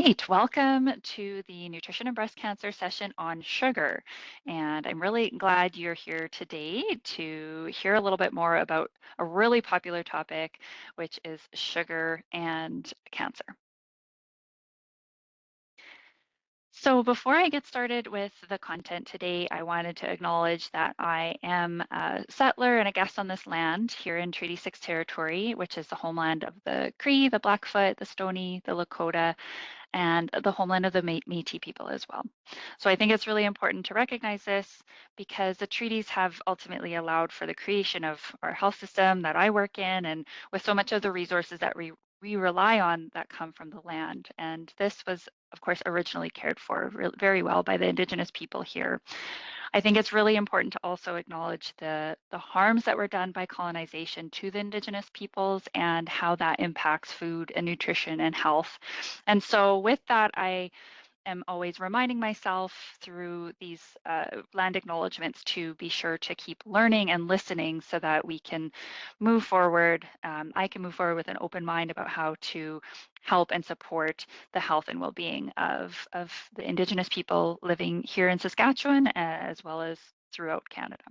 right, welcome to the Nutrition and Breast Cancer session on sugar. And I'm really glad you're here today to hear a little bit more about a really popular topic, which is sugar and cancer. So before I get started with the content today, I wanted to acknowledge that I am a settler and a guest on this land here in Treaty 6 territory, which is the homeland of the Cree, the Blackfoot, the Stoney, the Lakota, and the homeland of the Métis people as well. So I think it's really important to recognize this because the treaties have ultimately allowed for the creation of our health system that I work in, and with so much of the resources that we rely on that come from the land. And this was, of course, originally cared for very well by the Indigenous people here. I think it's really important to also acknowledge the harms that were done by colonization to the Indigenous peoples and how that impacts food and nutrition and health. And so with that, I am always reminding myself through these land acknowledgements to be sure to keep learning and listening so that we can move forward. I can move forward with an open mind about how to help and support the health and well-being of the Indigenous people living here in Saskatchewan as well as throughout Canada.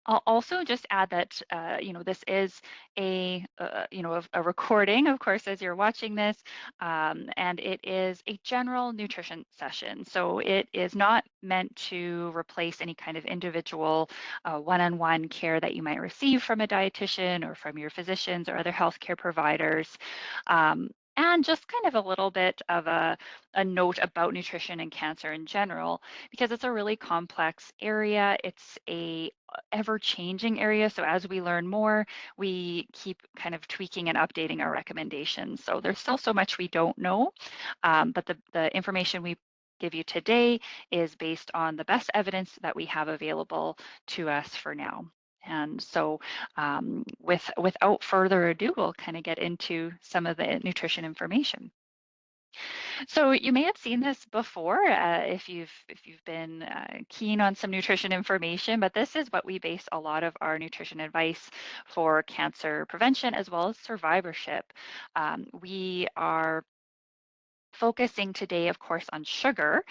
I'll also just add that, this is a recording, of course, as you're watching this, and it is a general nutrition session. So it is not meant to replace any kind of individual one-on-one care that you might receive from a dietitian or from your physicians or other healthcare providers. And just kind of a little bit of a note about nutrition and cancer in general, because it's a really complex area. It's a ever-changing area. So as we learn more, we keep kind of tweaking and updating our recommendations. So there's still so much we don't know, but the information we give you today is based on the best evidence that we have available to us for now. And so without further ado, we'll kind of get into some of the nutrition information. So you may have seen this before if you've been keen on some nutrition information, but this is what we base a lot of our nutrition advice for cancer prevention as well as survivorship. We are focusing today, of course, on sugar,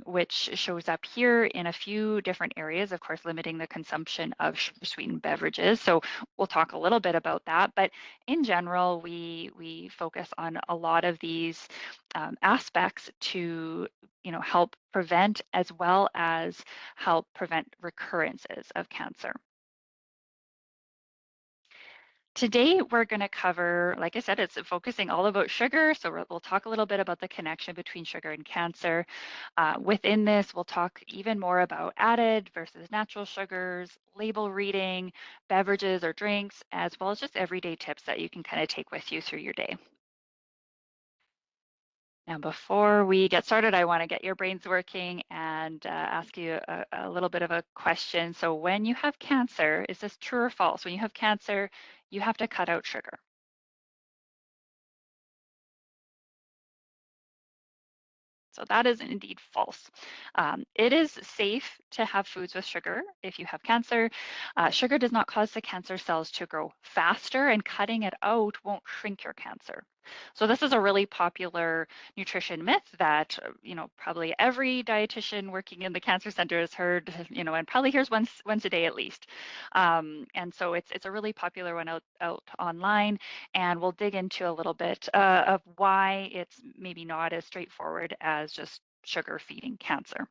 which shows up here in a few different areas, of course, limiting the consumption of sugar-sweetened beverages. So we'll talk a little bit about that. But in general, we focus on a lot of these aspects to help prevent as well as help prevent recurrences of cancer. Today, we're going to cover, like I said, it's focusing all about sugar. So we'll talk a little bit about the connection between sugar and cancer. Within this, we'll talk even more about added versus natural sugars, label reading, beverages or drinks, as well as just everyday tips that you can kind of take with you through your day. Now, before we get started, I want to get your brains working and ask you a little bit of a question. So when you have cancer, is this true or false? When you have cancer, you have to cut out sugar. So that is indeed false. It is safe to have foods with sugar if you have cancer. Sugar does not cause the cancer cells to grow faster, and cutting it out won't shrink your cancer. So this is a really popular nutrition myth that, probably every dietitian working in the cancer center has heard, and probably hears once a day at least. And so it's a really popular one out online, and we'll dig into a little bit of why it's maybe not as straightforward as just sugar feeding cancer.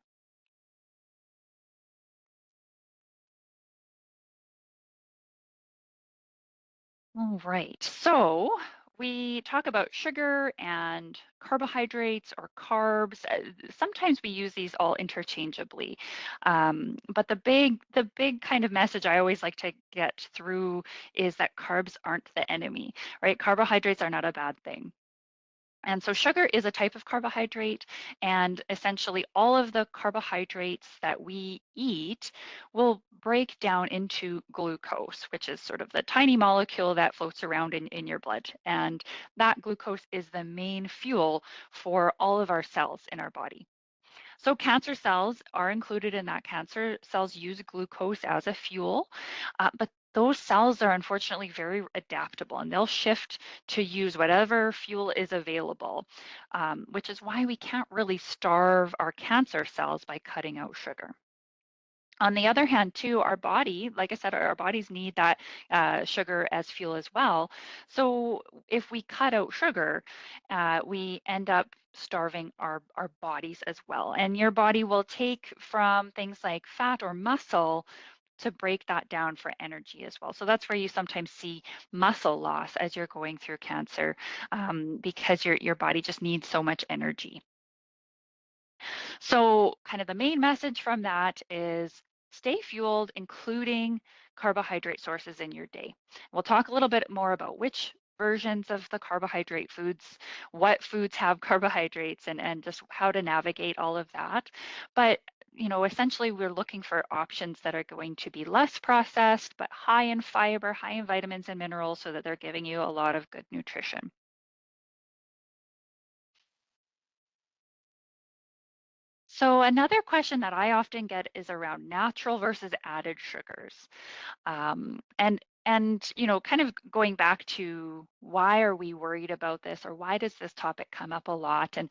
All right, so we talk about sugar and carbohydrates or carbs. Sometimes we use these all interchangeably, but the big kind of message I always like to get through is that carbs aren't the enemy, right? Carbohydrates are not a bad thing. And so sugar is a type of carbohydrate, and essentially all of the carbohydrates that we eat will break down into glucose, which is sort of the tiny molecule that floats around in your blood. And that glucose is the main fuel for all of our cells in our body. So cancer cells are included in that. Cancer cells use glucose as a fuel, but those cells are unfortunately very adaptable and they'll shift to use whatever fuel is available, which is why we can't really starve our cancer cells by cutting out sugar. On the other hand, too, our body, like I said, our bodies need that sugar as fuel as well. So if we cut out sugar, we end up starving our bodies as well. And your body will take from things like fat or muscle to break that down for energy as well. So that's where you sometimes see muscle loss as you're going through cancer, because your body just needs so much energy. So, kind of the main message from that is stay fueled, including carbohydrate sources in your day. We'll talk a little bit more about which versions of the carbohydrate foods, what foods have carbohydrates, and just how to navigate all of that. But essentially, we're looking for options that are going to be less processed, but high in fiber, high in vitamins and minerals, so that they're giving you a lot of good nutrition. So, another question that I often get is around natural versus added sugars. And kind of going back to why are we worried about this, or why does this topic come up a lot? And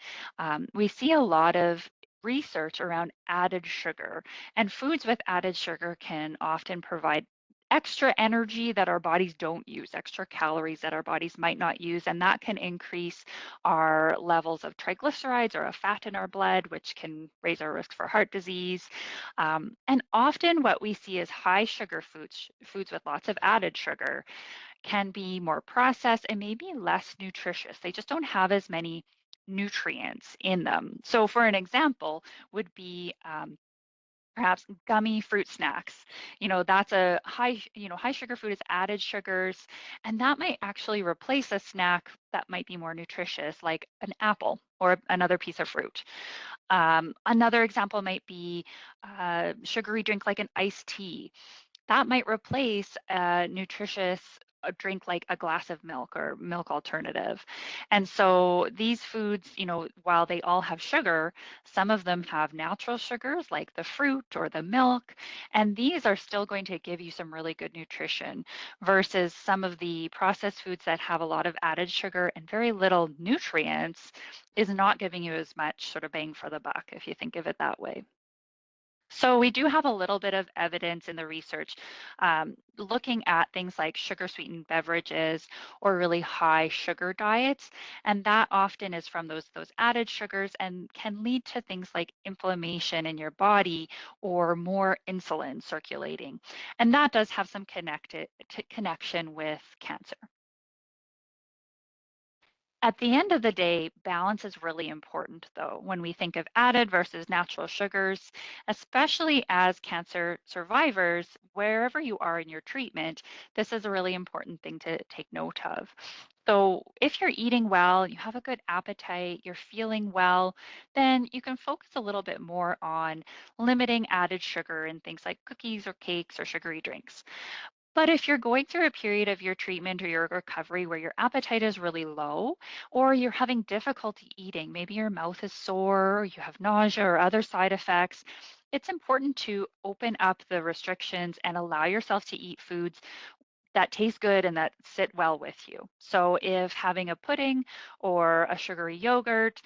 we see a lot of research around added sugar, and foods with added sugar can often provide extra energy that our bodies don't use, extra calories that our bodies might not use, and that can increase our levels of triglycerides or a fat in our blood, which can raise our risk for heart disease. And often what we see is high sugar foods, foods with lots of added sugar, can be more processed and maybe less nutritious. They just don't have as many nutrients in them. So, for an example, would be perhaps gummy fruit snacks. That's a high sugar food is added sugars, and that might actually replace a snack that might be more nutritious, like an apple or another piece of fruit. Another example might be a sugary drink like an iced tea that might replace a nutritious drink like a glass of milk or milk alternative. And so these foods, while they all have sugar, some of them have natural sugars like the fruit or the milk, and these are still going to give you some really good nutrition versus some of the processed foods that have a lot of added sugar and very little nutrients is not giving you as much sort of bang for the buck if you think of it that way. So we do have a little bit of evidence in the research looking at things like sugar sweetened beverages or really high sugar diets. And that often is from those added sugars and can lead to things like inflammation in your body or more insulin circulating. And that does have some connection with cancer. At the end of the day, balance is really important, though, when we think of added versus natural sugars, especially as cancer survivors, wherever you are in your treatment, this is a really important thing to take note of. So, if you're eating well, you have a good appetite, you're feeling well, then you can focus a little bit more on limiting added sugar in things like cookies or cakes or sugary drinks. But if you're going through a period of your treatment or your recovery where your appetite is really low, or you're having difficulty eating, maybe your mouth is sore, or you have nausea or other side effects, it's important to open up the restrictions and allow yourself to eat foods that taste good and that sit well with you. So if having a pudding or a sugary yogurt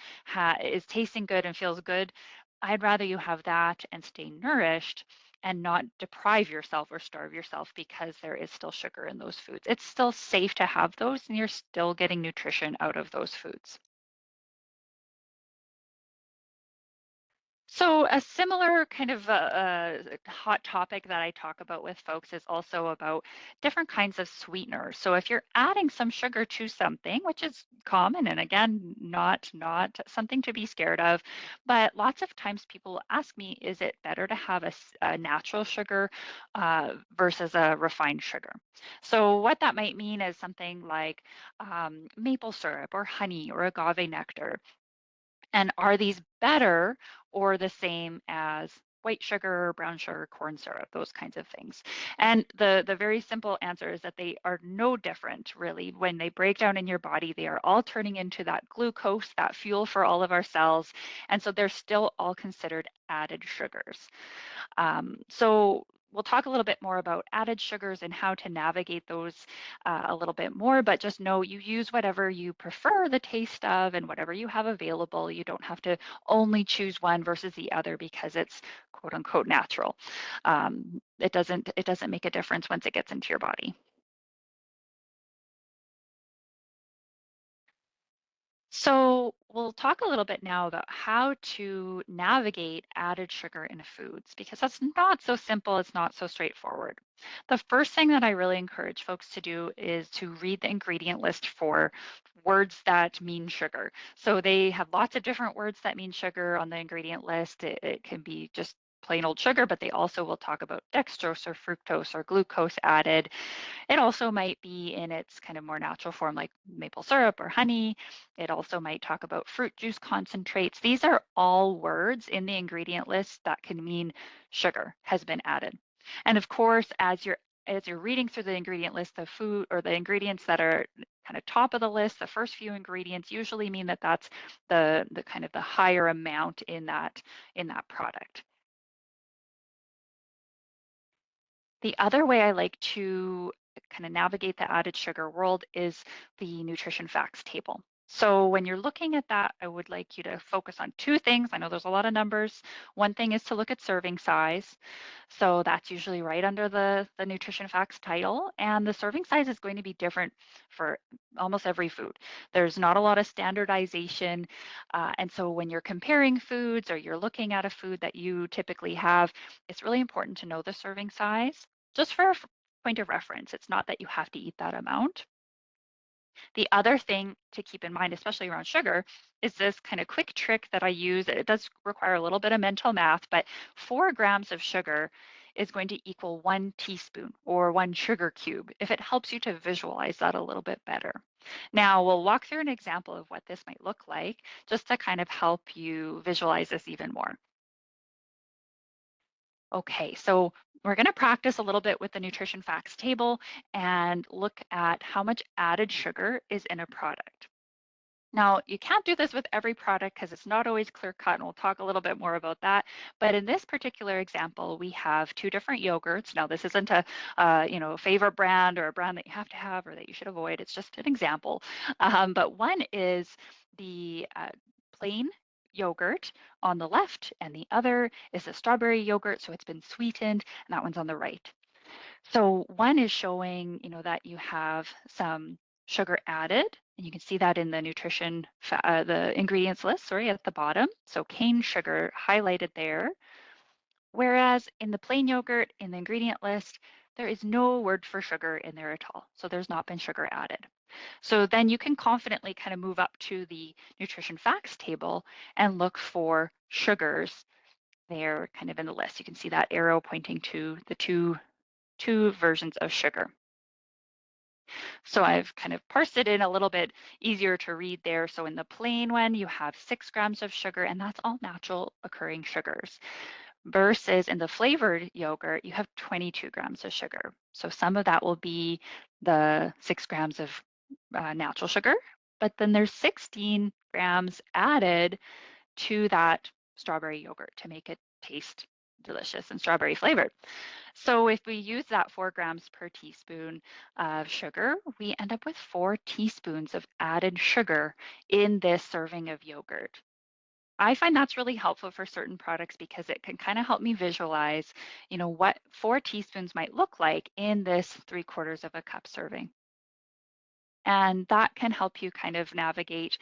is tasting good and feels good, I'd rather you have that and stay nourished and not deprive yourself or starve yourself because there is still sugar in those foods. It's still safe to have those and you're still getting nutrition out of those foods. So a similar kind of hot topic that I talk about with folks is also about different kinds of sweeteners. So if you're adding some sugar to something, which is common and again not something to be scared of, but lots of times people ask me, is it better to have a natural sugar versus a refined sugar? So what that might mean is something like maple syrup or honey or agave nectar, and are these better or the same as white sugar, brown sugar, corn syrup, those kinds of things? And the very simple answer is that they are no different really. When they break down in your body, they are all turning into that glucose, that fuel for all of our cells. And so they're still all considered added sugars. So we'll talk a little bit more about added sugars and how to navigate those a little bit more, but just know you use whatever you prefer the taste of and whatever you have available. You don't have to only choose one versus the other because it's quote unquote natural. It doesn't make a difference once it gets into your body. So we'll talk a little bit now about how to navigate added sugar in foods because that's not so simple. It's not so straightforward. The first thing that I really encourage folks to do is to read the ingredient list for words that mean sugar. So they have lots of different words that mean sugar on the ingredient list. It can be just plain old sugar, but they also will talk about dextrose or fructose or glucose added. It also might be in its kind of more natural form, like maple syrup or honey. It also might talk about fruit juice concentrates. These are all words in the ingredient list that can mean sugar has been added. And of course, as you're reading through the ingredient list, the food or the ingredients that are kind of top of the list, the first few ingredients usually mean that that's the kind of the higher amount in that product. The other way I like to kind of navigate the added sugar world is the nutrition facts table. So when you're looking at that, I would like you to focus on two things. I know there's a lot of numbers. One thing is to look at serving size. So that's usually right under the nutrition facts title. And the serving size is going to be different for almost every food. There's not a lot of standardization. And so when you're comparing foods or you're looking at a food that you typically have, it's really important to know the serving size just for a point of reference. It's not that you have to eat that amount. The other thing to keep in mind, especially around sugar, is this kind of quick trick that I use. It does require a little bit of mental math, but 4 grams of sugar is going to equal 1 teaspoon or 1 sugar cube if it helps you to visualize that a little bit better. Now, we'll walk through an example of what this might look like just to kind of help you visualize this even more. Okay, so we're going to practice a little bit with the nutrition facts table and look at how much added sugar is in a product. Now, you can't do this with every product because it's not always clear cut, and we'll talk a little bit more about that. But in this particular example, we have two different yogurts. Now, this isn't a favorite brand or a brand that you have to have or that you should avoid. It's just an example. But one is the plain yogurt on the left, and the other is the strawberry yogurt, so it's been sweetened, and that one's on the right. So one is showing, that you have some sugar added, and you can see that in the the ingredients list, sorry, at the bottom. So cane sugar highlighted there. Whereas in the plain yogurt in the ingredient list, there is no word for sugar in there at all. So there's not been sugar added. So then you can confidently kind of move up to the nutrition facts table and look for sugars there kind of in the list. You can see that arrow pointing to the two versions of sugar. So I've kind of parsed it in a little bit easier to read there. So in the plain one, you have 6 grams of sugar, and that's all natural occurring sugars. Versus in the flavored yogurt, you have 22 grams of sugar. So some of that will be the 6 grams of natural sugar, but then there's 16 grams added to that strawberry yogurt to make it taste delicious and strawberry flavored. So if we use that 4 grams per teaspoon of sugar, we end up with 4 teaspoons of added sugar in this serving of yogurt. I find that's really helpful for certain products because it can kind of help me visualize, what 4 teaspoons might look like in this 3/4 of a cup serving. And that can help you kind of navigate,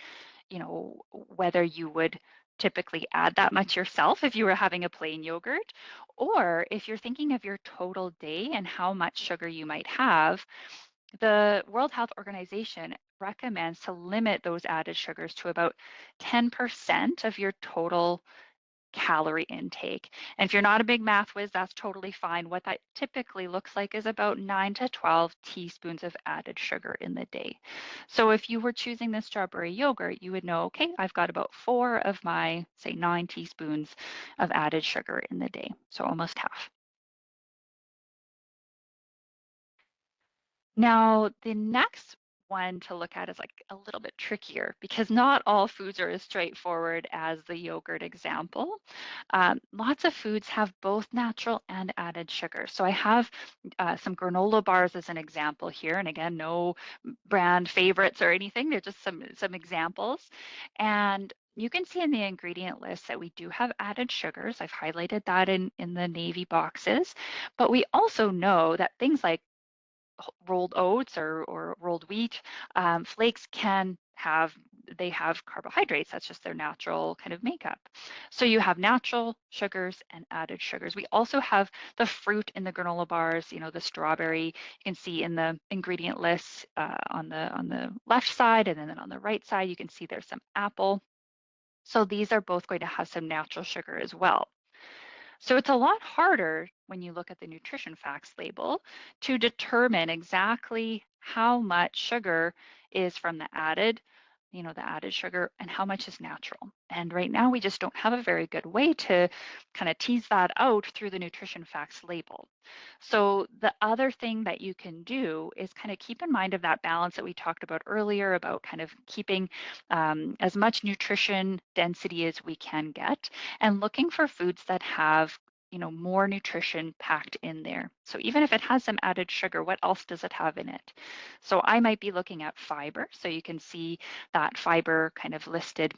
whether you would typically add that much yourself if you were having a plain yogurt, or if you're thinking of your total day and how much sugar you might have, the World Health Organization recommends to limit those added sugars to about 10% of your total calorie intake. And if you're not a big math whiz, that's totally fine. What that typically looks like is about 9 to 12 teaspoons of added sugar in the day. So if you were choosing the strawberry yogurt, you would know, okay, I've got about 4 of my, say, 9 teaspoons of added sugar in the day. So almost half. Now, the next one to look at is like a little bit trickier because not all foods are as straightforward as the yogurt example. Lots of foods have both natural and added sugar. So I have some granola bars as an example here. And again, no brand favorites or anything. They're just some examples. And you can see in the ingredient list that we do have added sugars. I've highlighted that in the navy boxes. But we also know that things like rolled oats or rolled wheat flakes can have they have carbohydrates. That's just their natural kind of makeup. So you have natural sugars and added sugars. We also have the fruit in the granola bars, the strawberry. You can see in the ingredient list on the left side, and then on the right side you can see there's some apple. So these are both going to have some natural sugar as well. So it's a lot harder when you look at the nutrition facts label to determine exactly how much sugar is from the added sugar and how much is natural. And right now we just don't have a very good way to kind of tease that out through the nutrition facts label. So the other thing that you can do is kind of keep in mind of that balance that we talked about earlier about kind of keeping as much nutrition density as we can get and looking for foods that have more nutrition packed in there. So even if it has some added sugar, what else does it have in it? So I might be looking at fiber. So you can see that fiber kind of listed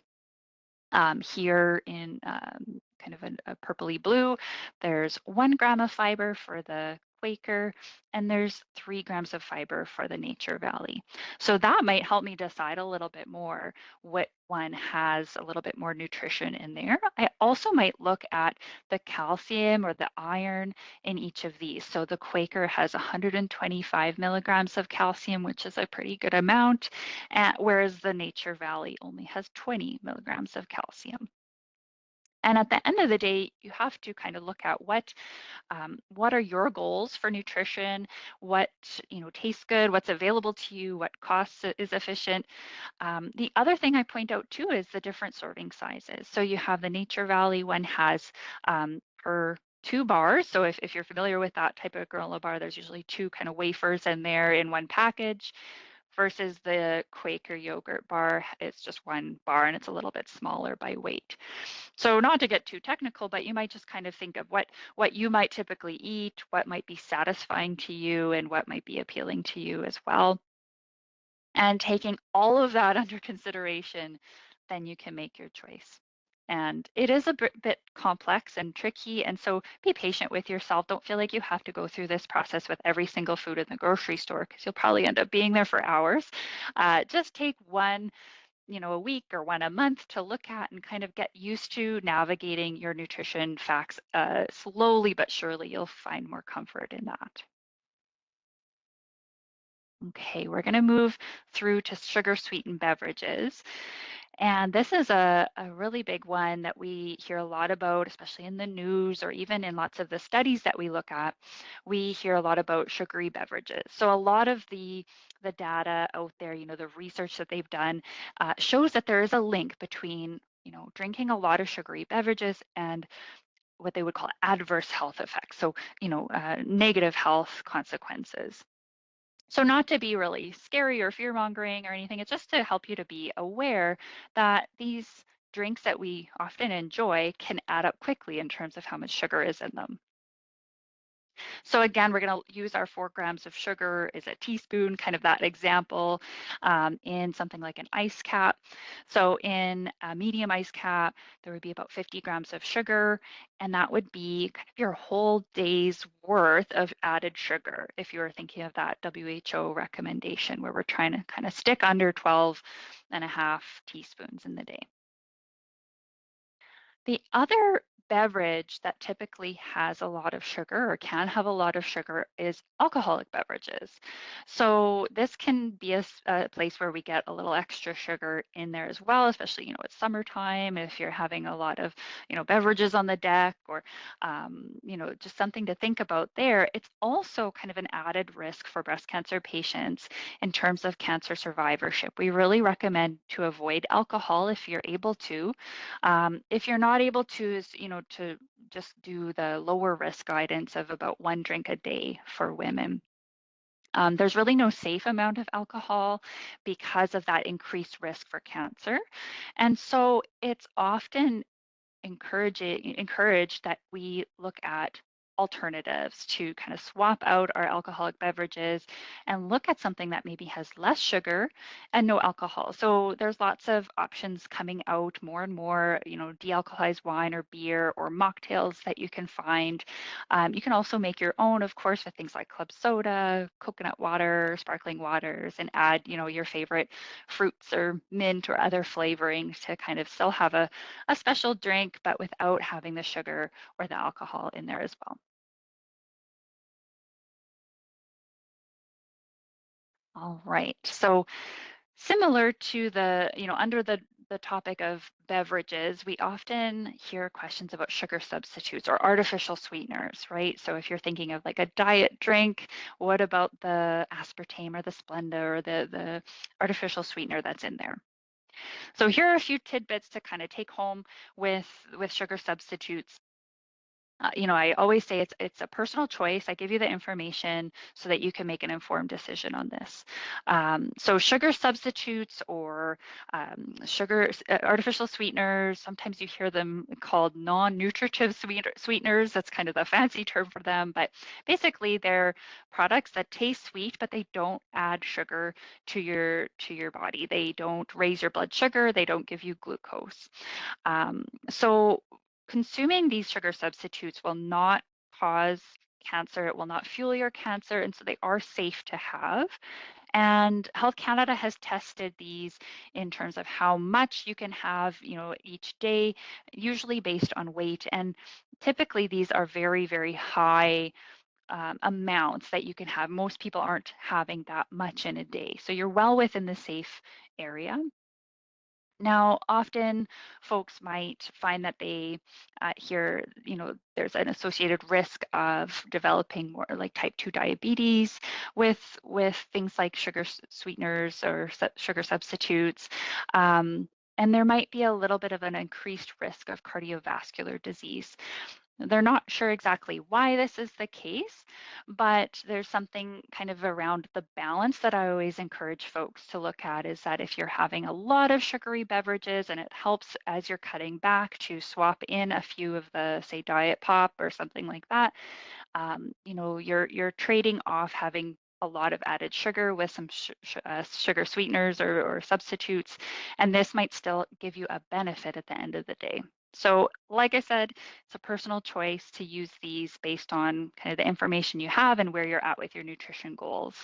here in kind of a purpley blue. There's 1 gram of fiber for the Quaker, and there's 3 grams of fiber for the Nature Valley. So that might help me decide a little bit more what one has a little bit more nutrition in there. I also might look at the calcium or the iron in each of these. So the Quaker has 125 milligrams of calcium, which is a pretty good amount, whereas the Nature Valley only has 20 milligrams of calcium. And at the end of the day, you have to kind of look at what are your goals for nutrition, what tastes good, what's available to you, what costs is efficient. The other thing I point out too is the different serving sizes. So you have the Nature Valley one has per 2 bars. So if you're familiar with that type of granola bar, there's usually two kind of wafers in there in one package versus the Quaker yogurt bar. It's just 1 bar and it's a little bit smaller by weight. So not to get too technical, but you might just kind of think of what you might typically eat, what might be satisfying to you, and what might be appealing to you as well. And taking all of that under consideration, then you can make your choice. And it is a bit complex and tricky. And so be patient with yourself. Don't feel like you have to go through this process with every single food in the grocery store because you'll probably end up being there for hours. Just take one a week or one a month to look at and kind of get used to navigating your nutrition facts slowly but surely. You'll find more comfort in that. Okay, we're going to move through to sugar sweetened beverages. And this is a really big one that we hear a lot about, especially in the news or even in lots of the studies that we look at. We hear a lot about sugary beverages. So a lot of the data out there, the research that they've done shows that there is a link between drinking a lot of sugary beverages and what they would call adverse health effects. So, negative health consequences. So not to be really scary or fear mongering or anything, it's just to help you to be aware that these drinks that we often enjoy can add up quickly in terms of how much sugar is in them. So again, we're going to use our 4 grams of sugar is a teaspoon, kind of that example in something like an ice cap. So in a medium ice cap, there would be about 50 grams of sugar, and that would be kind of your whole day's worth of added sugar if you were thinking of that WHO recommendation where we're trying to kind of stick under 12.5 teaspoons in the day. The other beverage that typically has a lot of sugar or can have a lot of sugar is alcoholic beverages. So this can be a place where we get a little extra sugar in there as well, especially, it's summertime, if you're having a lot of, beverages on the deck or, just something to think about there. It's also kind of an added risk for breast cancer patients in terms of cancer survivorship. We really recommend to avoid alcohol if you're able to. If you're not able to, to just do the lower risk guidance of about 1 drink a day for women. There's really no safe amount of alcohol because of that increased risk for cancer. And so it's often encouraged that we look at alternatives to kind of swap out our alcoholic beverages and look at something that maybe has less sugar and no alcohol. So there's lots of options coming out more and more, de-alcoholized wine or beer or mocktails that you can find. You can also make your own, of course, with things like club soda, coconut water, sparkling waters, and add, your favorite fruits or mint or other flavorings to kind of still have a special drink, but without having the sugar or the alcohol in there as well. All right. So similar to under the topic of beverages, we often hear questions about sugar substitutes or artificial sweeteners, right? So if you're thinking of like a diet drink, what about the aspartame or the Splenda or the artificial sweetener that's in there? So here are a few tidbits to kind of take home with sugar substitutes. I always say it's a personal choice. I give you the information so that you can make an informed decision on this. So sugar substitutes or artificial sweeteners, sometimes you hear them called non-nutritive sweeteners. That's kind of the fancy term for them, but basically they're products that taste sweet, but they don't add sugar to your body. They don't raise your blood sugar. They don't give you glucose. So consuming these sugar substitutes will not cause cancer. It will not fuel your cancer. And so they are safe to have. And Health Canada has tested these in terms of how much you can have, each day, usually based on weight. And typically these are very, very high amounts that you can have. Most people aren't having that much in a day. So you're well within the safe area. Now, often folks might find that they hear, there's an associated risk of developing more like type 2 diabetes with things like sweeteners or sugar substitutes. And there might be a little bit of an increased risk of cardiovascular disease. They're not sure exactly why this is the case, but there's something kind of around the balance that I always encourage folks to look at is that if you're having a lot of sugary beverages and it helps as you're cutting back to swap in a few of the, say, diet pop or something like that, you're trading off having a lot of added sugar with some sugar sweeteners or substitutes, and this might still give you a benefit at the end of the day. So, like I said, it's a personal choice to use these based on kind of the information you have and where you're at with your nutrition goals.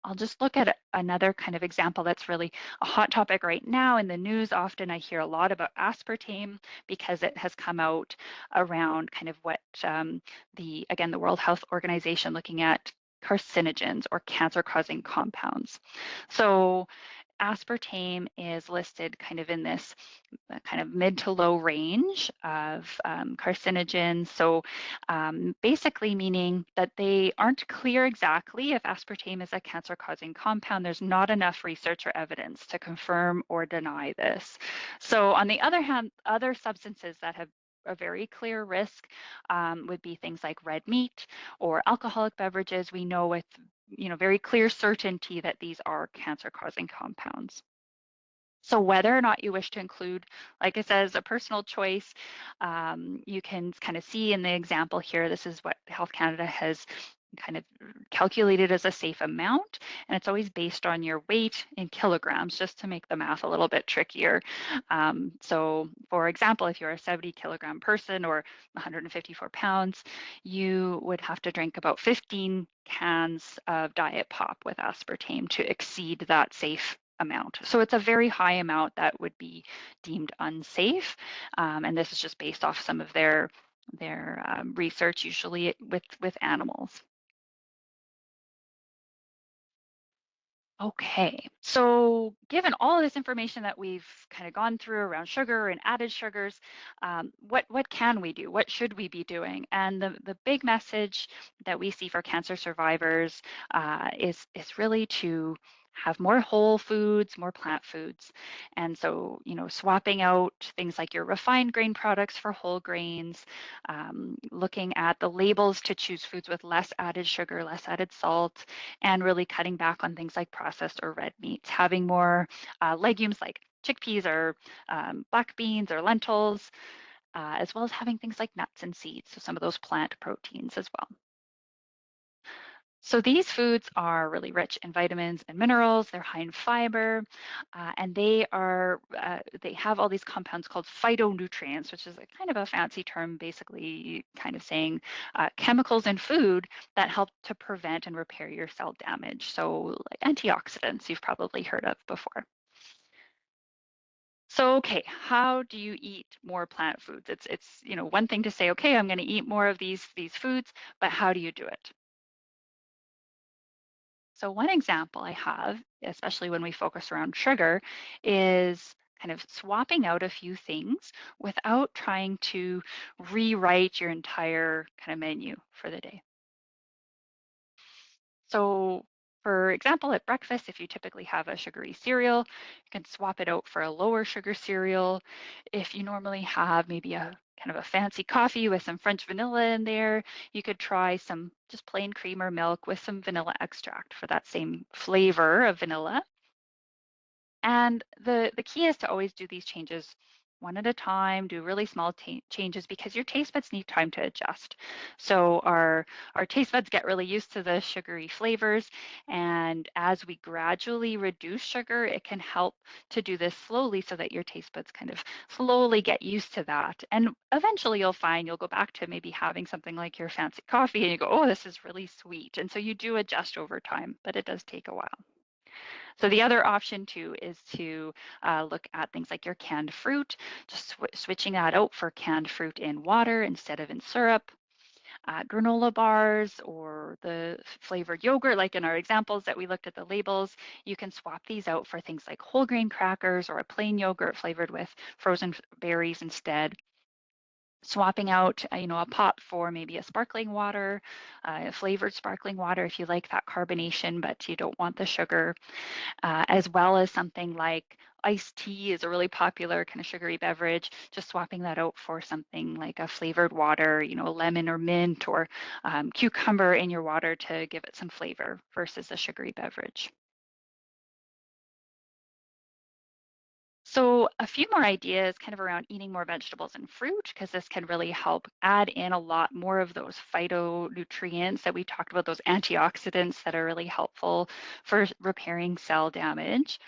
I'll just look at another kind of example that's really a hot topic right now in the news. Often I hear a lot about aspartame because it has come out around kind of what the World Health Organization looking at carcinogens or cancer-causing compounds. So aspartame is listed kind of in this kind of mid to low range of carcinogens. So basically meaning that they aren't clear exactly if aspartame is a cancer causing compound. There's not enough research or evidence to confirm or deny this. So on the other hand, other substances that have a very clear risk would be things like red meat or alcoholic beverages. We know with very clear certainty that these are cancer causing compounds. So whether or not you wish to include, like I said, is a personal choice. You can kind of see in the example here, this is what Health Canada has kind of calculated as a safe amount. And it's always based on your weight in kilograms, just to make the math a little bit trickier. So for example, if you're a 70-kilogram person or 154 pounds, you would have to drink about 15 cans of diet pop with aspartame to exceed that safe amount. So it's a very high amount that would be deemed unsafe. And this is just based off some of their research, usually with animals. Okay, so given all of this information that we've kind of gone through around sugar and added sugars, what can we do? What should we be doing? And the big message that we see for cancer survivors is really to Have more whole foods, more plant foods. And so, swapping out things like your refined grain products for whole grains, looking at the labels to choose foods with less added sugar, less added salt, and really cutting back on things like processed or red meats, having more legumes like chickpeas or black beans or lentils, as well as having things like nuts and seeds, so some of those plant proteins as well. So these foods are really rich in vitamins and minerals. They're high in fiber, and they have all these compounds called phytonutrients, which is a kind of a fancy term, basically kind of saying chemicals in food that help to prevent and repair your cell damage. So like antioxidants, you've probably heard of before. So okay, how do you eat more plant foods? It's one thing to say, okay, I'm going to eat more of these foods, but how do you do it? So one example I have, especially when we focus around sugar, is kind of swapping out a few things without trying to rewrite your entire kind of menu for the day. So for example, at breakfast, if you typically have a sugary cereal, you can swap it out for a lower sugar cereal. If you normally have maybe a kind of a fancy coffee with some French vanilla in there, you could try some just plain cream or milk with some vanilla extract for that same flavor of vanilla. And the key is to always do these changes one at a time, do really small changes because your taste buds need time to adjust. So our taste buds get really used to the sugary flavors, and as we gradually reduce sugar, it can help to do this slowly so that your taste buds kind of slowly get used to that. And eventually you'll find you'll go back to maybe having something like your fancy coffee and you go, "Oh, this is really sweet." And so you do adjust over time, but it does take a while. So the other option too is to look at things like your canned fruit, just switching that out for canned fruit in water instead of in syrup. Granola bars or the flavored yogurt, like in our examples that we looked at the labels, you can swap these out for things like whole grain crackers or a plain yogurt flavored with frozen berries instead. Swapping out, a pot for maybe a sparkling water, flavored sparkling water if you like that carbonation, but you don't want the sugar, as well as something like iced tea is a really popular kind of sugary beverage. Just swapping that out for something like a flavored water, lemon or mint or cucumber in your water to give it some flavor versus a sugary beverage. So, a few more ideas kind of around eating more vegetables and fruit, because this can really help add in a lot more of those phytonutrients that we talked about, those antioxidants that are really helpful for repairing cell damage.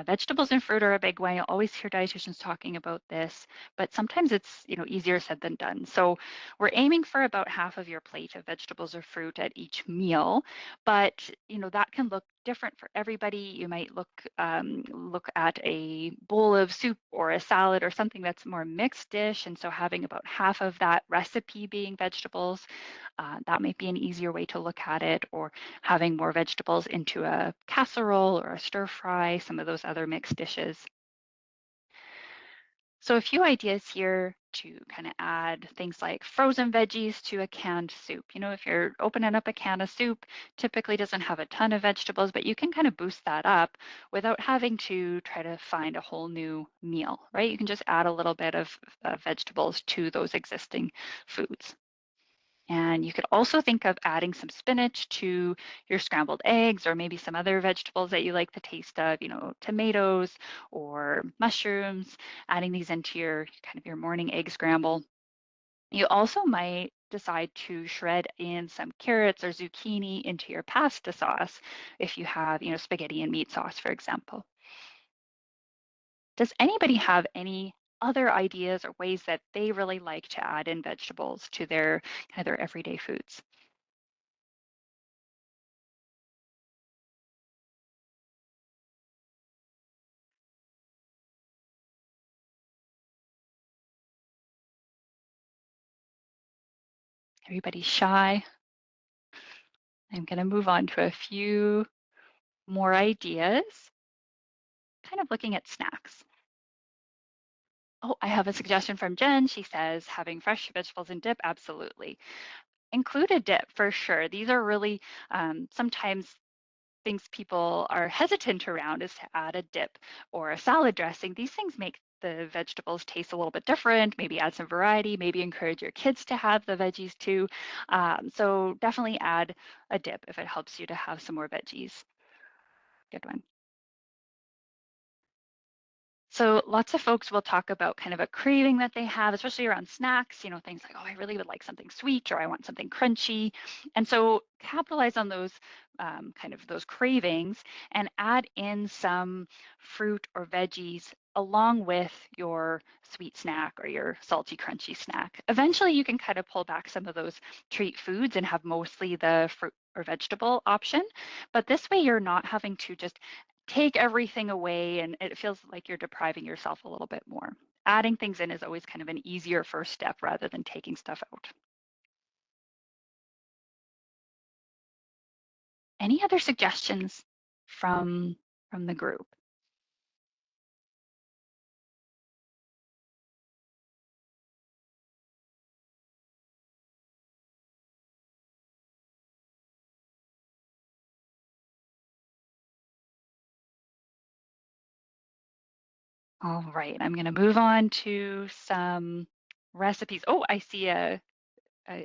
Vegetables and fruit are a big one. You'll always hear dietitians talking about this, but sometimes it's easier said than done. So we're aiming for about half of your plate of vegetables or fruit at each meal, but that can look different for everybody. You might look at a bowl of soup or a salad or something that's more mixed dish, and so having about half of that recipe being vegetables, that might be an easier way to look at it, or having more vegetables into a casserole or a stir fry, some of those other mixed dishes. So a few ideas here to kind of add things like frozen veggies to a canned soup. If you're opening up a can of soup, typically doesn't have a ton of vegetables, but you can kind of boost that up without having to try to find a whole new meal, right? You can just add a little bit of vegetables to those existing foods. And you could also think of adding some spinach to your scrambled eggs or maybe some other vegetables that you like the taste of, tomatoes or mushrooms, adding these into your kind of your morning egg scramble. You also might decide to shred in some carrots or zucchini into your pasta sauce if you have, spaghetti and meat sauce, for example. Does anybody have any other ideas or ways that they really like to add in vegetables to their kind of their everyday foods? Everybody's shy. I'm going to move on to a few more ideas, kind of looking at snacks. Oh, I have a suggestion from Jen. She says having fresh vegetables and dip, absolutely. Include a dip for sure. These are really sometimes things people are hesitant around is to add a dip or a salad dressing. These things make the vegetables taste a little bit different, maybe add some variety, maybe encourage your kids to have the veggies too. So definitely add a dip if it helps you to have some more veggies. Good one. So lots of folks will talk about kind of a craving that they have, especially around snacks, things like, oh, I really would like something sweet or I want something crunchy. And so capitalize on those kind of those cravings and add in some fruit or veggies along with your sweet snack or your salty, crunchy snack. Eventually, you can kind of pull back some of those treat foods and have mostly the fruit or vegetable option. But this way, you're not having to just take everything away and it feels like you're depriving yourself a little bit more. Adding things in is always kind of an easier first step rather than taking stuff out. Any other suggestions from the group? All right, I'm going to move on to some recipes. Oh, I see an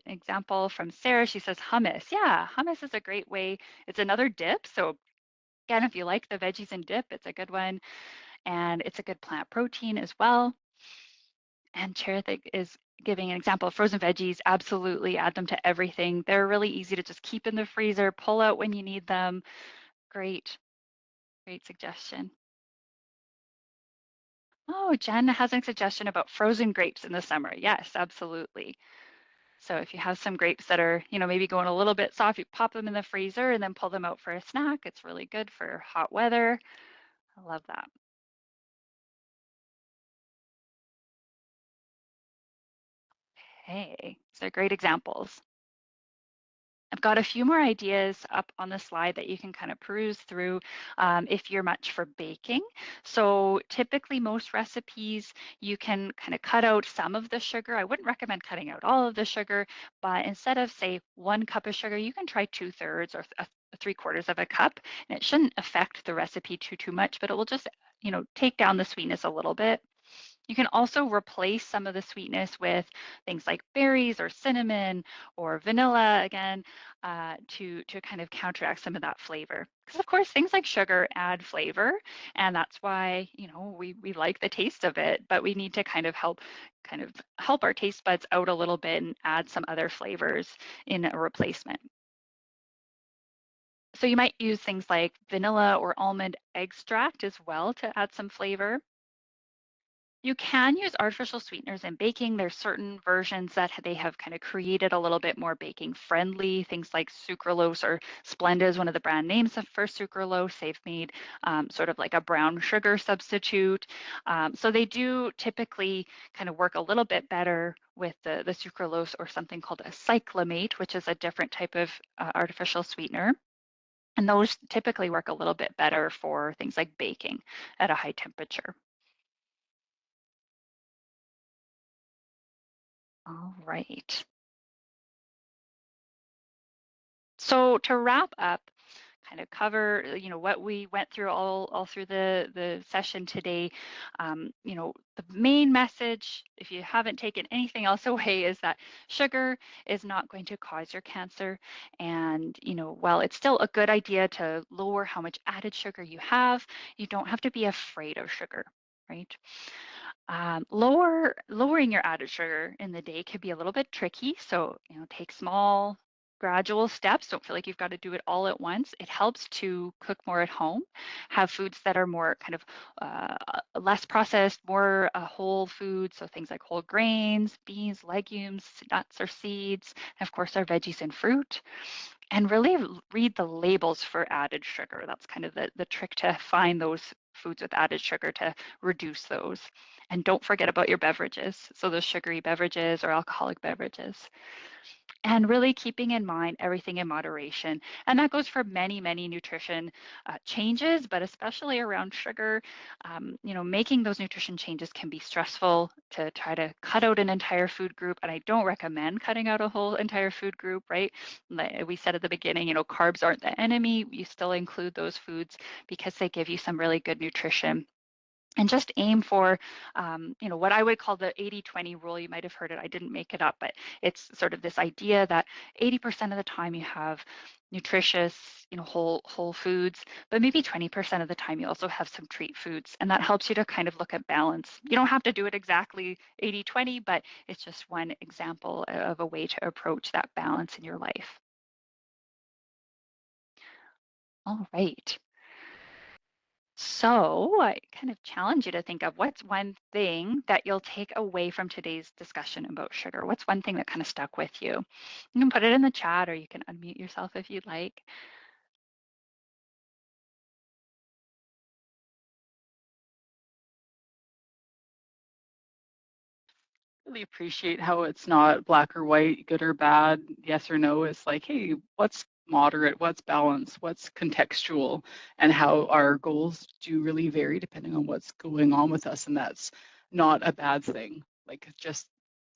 example from Sarah. She says hummus. Yeah, hummus is a great way. It's another dip. So again, if you like the veggies and dip, it's a good one. And it's a good plant protein as well. And Charithik is giving an example of frozen veggies. Absolutely add them to everything. They're really easy to just keep in the freezer, pull out when you need them. Great, great suggestion. Oh, Jen has a suggestion about frozen grapes in the summer. Yes, absolutely. So if you have some grapes that are, maybe going a little bit soft, you pop them in the freezer and then pull them out for a snack. It's really good for hot weather. I love that. Hey, these are great examples. I've got a few more ideas up on the slide that you can kind of peruse through if you're much for baking. So typically most recipes, you can kind of cut out some of the sugar. I wouldn't recommend cutting out all of the sugar, but instead of say 1 cup of sugar, you can try 2/3 or 3/4 of a cup. And it shouldn't affect the recipe too much, but it will just, take down the sweetness a little bit. You can also replace some of the sweetness with things like berries or cinnamon or vanilla again to kind of counteract some of that flavor. Because of course things like sugar add flavor, and that's why we like the taste of it. But we need to kind of help our taste buds out a little bit and add some other flavors in a replacement. So you might use things like vanilla or almond extract as well to add some flavor. You can use artificial sweeteners in baking. There's certain versions that they have kind of created a little bit more baking friendly. Things like sucralose or Splenda is one of the brand names for sucralose. They've made sort of like a brown sugar substitute. So they do typically kind of work a little bit better with the sucralose or something called a cyclamate, which is a different type of artificial sweetener. And those typically work a little bit better for things like baking at a high temperature. All right. So to wrap up, kind of cover, what we went through all through the session today. The main message, if you haven't taken anything else away, is that sugar is not going to cause your cancer. And while it's still a good idea to lower how much added sugar you have, you don't have to be afraid of sugar, right? Lowering your added sugar in the day can be a little bit tricky. So, take small, gradual steps. Don't feel like you've got to do it all at once. It helps to cook more at home, have foods that are more kind of less processed, more whole foods. So things like whole grains, beans, legumes, nuts or seeds, and of course our veggies and fruit. And really read the labels for added sugar. That's kind of the trick to find those foods with added sugar to reduce those. And don't forget about your beverages. So those sugary beverages or alcoholic beverages. and really keeping in mind everything in moderation. And that goes for many, many nutrition changes, but especially around sugar. Making those nutrition changes can be stressful to try to cut out an entire food group. And I don't recommend cutting out a whole entire food group, right? Like we said at the beginning, carbs aren't the enemy. You still include those foods because they give you some really good nutrition, and just aim for what I would call the 80-20 rule. You might have heard it, I didn't make it up, but it's sort of this idea that 80% of the time you have nutritious, whole foods, but maybe 20% of the time you also have some treat foods, and that helps you to kind of look at balance. You don't have to do it exactly 80-20, but it's just one example of a way to approach that balance in your life. All right. So I kind of challenge you to think of what's one thing that you'll take away from today's discussion about sugar. What's one thing that kind of stuck with you? You can put it in the chat or you can unmute yourself if you'd like. Really appreciate how it's not black or white, good or bad, yes or no. It's like, hey, what's moderate, what's balance, what's contextual, and how our goals do really vary depending on what's going on with us. And that's not a bad thing. Like, just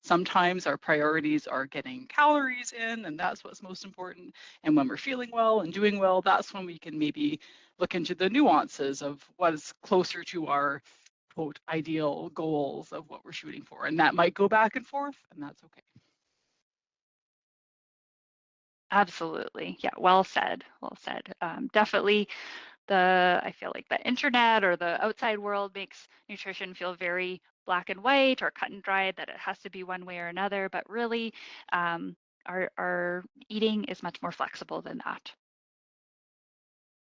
sometimes our priorities are getting calories in, and that's what's most important. And when we're feeling well and doing well, that's when we can maybe look into the nuances of what is closer to our quote ideal goals of what we're shooting for, and that might go back and forth, and that's okay. Absolutely. Yeah, well said. Well said. Definitely I feel like the internet or the outside world makes nutrition feel very black and white or cut and dried, that it has to be one way or another, but really our eating is much more flexible than that.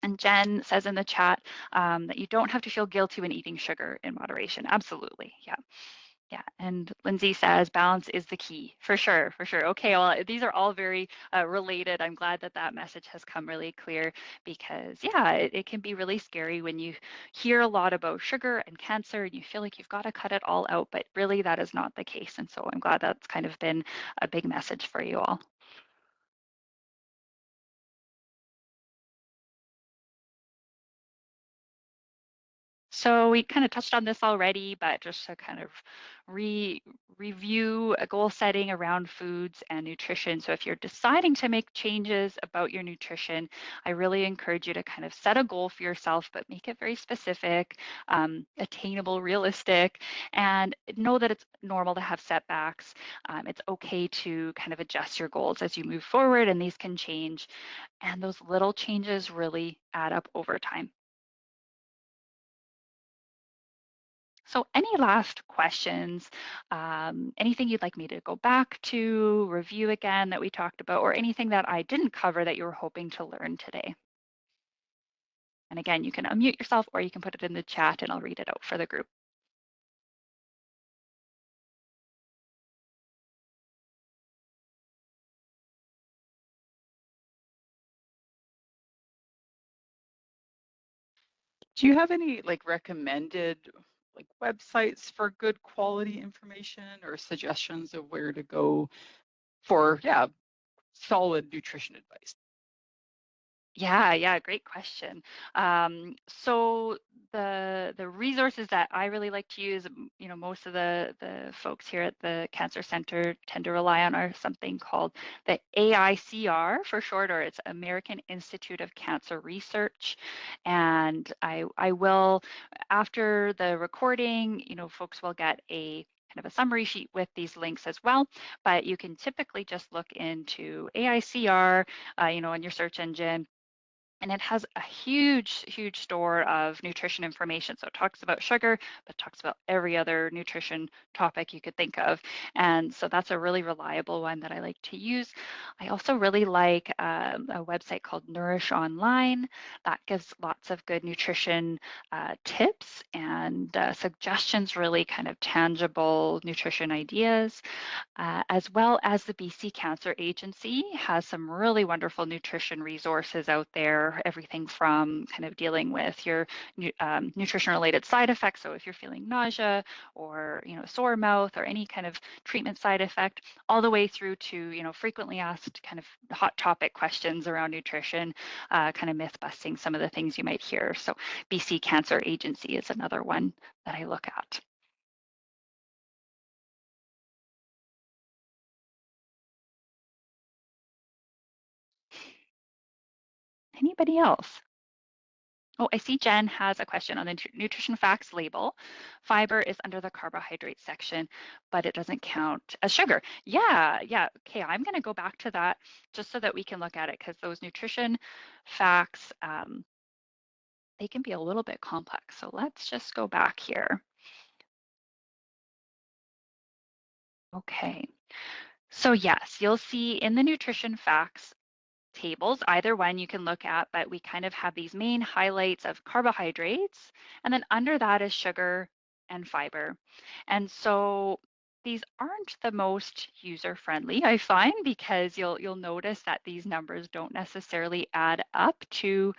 And Jen says in the chat that you don't have to feel guilty when eating sugar in moderation. Absolutely. Yeah. Yeah. And Lindsay says balance is the key. For sure. For sure. Okay. Well, these are all very related. I'm glad that that message has come really clear because, yeah, it can be really scary when you hear a lot about sugar and cancer and you feel like you've got to cut it all out. But really, that is not the case. And so I'm glad that's kind of been a big message for you all. So we kind of touched on this already, but just to kind of review a goal setting around foods and nutrition. So if you're deciding to make changes about your nutrition, I really encourage you to kind of set a goal for yourself, but make it very specific, attainable, realistic, and know that it's normal to have setbacks. It's okay to kind of adjust your goals as you move forward, and these can change. And those little changes really add up over time. So any last questions, anything you'd like me to go back to, review again that we talked about, or anything that I didn't cover that you were hoping to learn today? And again, you can unmute yourself or you can put it in the chat and I'll read it out for the group. Do you have any like recommended like websites for good quality information or suggestions of where to go for, yeah, solid nutrition advice? Yeah, great question. So the resources that I really like to use, most of the folks here at the Cancer Center tend to rely on are something called the AICR for short, or it's American Institute of Cancer Research. And I will, after the recording, folks will get a kind of a summary sheet with these links as well, but you can typically just look into AICR, in your search engine, and it has a huge store of nutrition information. So it talks about sugar, but talks about every other nutrition topic you could think of. And so that's a really reliable one that I like to use. I also really like a website called Nourish Online that gives lots of good nutrition tips and suggestions, really kind of tangible nutrition ideas. As well as the BC Cancer Agency has some really wonderful nutrition resources out there cover everything from kind of dealing with your nutrition-related side effects. So if you're feeling nausea or sore mouth or any kind of treatment side effect, all the way through to frequently asked kind of hot topic questions around nutrition, kind of myth busting some of the things you might hear. So BC Cancer Agency is another one that I look at. Anybody else? Oh, I see Jen has a question on the nutrition facts label. Fiber is under the carbohydrate section, but it doesn't count as sugar. Yeah, yeah. Okay, I'm going to go back to that just so that we can look at it, because those nutrition facts, they can be a little bit complex. So let's just go back here. Okay. So yes, you'll see in the nutrition facts tables, either one you can look at, but we kind of have these main highlights of carbohydrates, and then under that is sugar and fiber. And so these aren't the most user friendly, I find, because you'll notice that these numbers don't necessarily add up to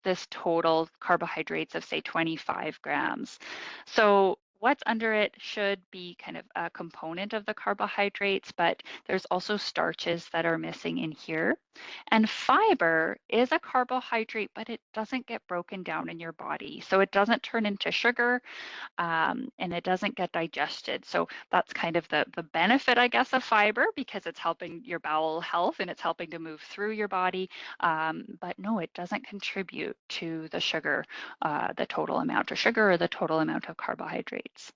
this total carbohydrates of, say, 25 grams. So what's under it should be kind of a component of the carbohydrates, but there's also starches that are missing in here. And fiber is a carbohydrate, but it doesn't get broken down in your body. So it doesn't turn into sugar, and it doesn't get digested. So that's kind of the benefit, I guess, of fiber, because it's helping your bowel health and it's helping to move through your body. But no, it doesn't contribute to the sugar, the total amount of sugar or the total amount of carbohydrates.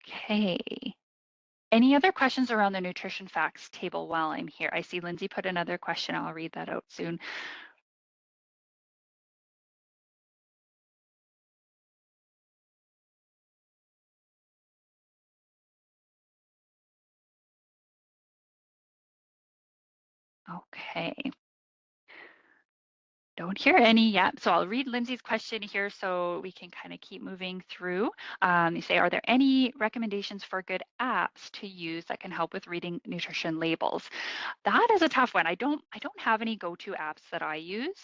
Okay. Any other questions around the nutrition facts table while I'm here? I see Lindsay put another question. I'll read that out soon. Okay. Don't hear any yet. So I'll read Lindsay's question here so we can kind of keep moving through. You say, are there any recommendations for good apps to use that can help with reading nutrition labels? That is a tough one. I don't have any go-to apps that I use,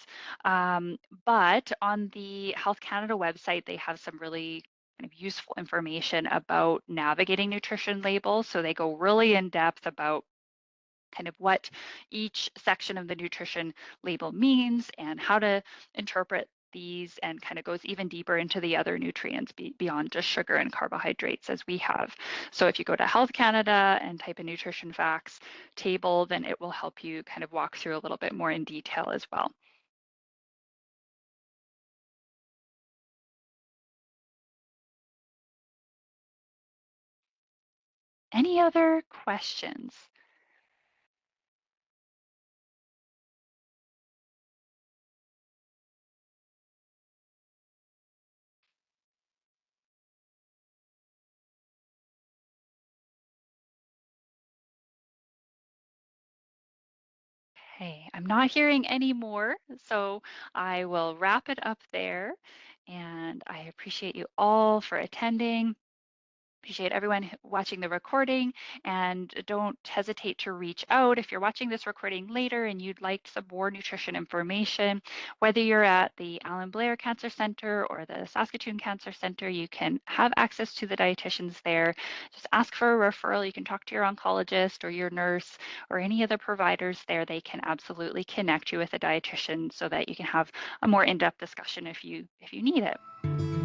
but on the Health Canada website, they have some really kind of useful information about navigating nutrition labels. So they go really in depth about kind of what each section of the nutrition label means and how to interpret these, and kind of goes even deeper into the other nutrients beyond just sugar and carbohydrates as we have. So if you go to Health Canada and type in nutrition facts table, then it will help you kind of walk through a little bit more in detail as well. Any other questions? Okay, I'm not hearing any more, so I will wrap it up there. And I appreciate you all for attending. Appreciate everyone watching the recording, and don't hesitate to reach out if you're watching this recording later and you'd like some more nutrition information. Whether you're at the Alan Blair Cancer Center or the Saskatchewan Cancer Center, you can have access to the dietitians there. Just ask for a referral. You can talk to your oncologist or your nurse or any of the providers there. They can absolutely connect you with a dietitian so that you can have a more in-depth discussion if you need it.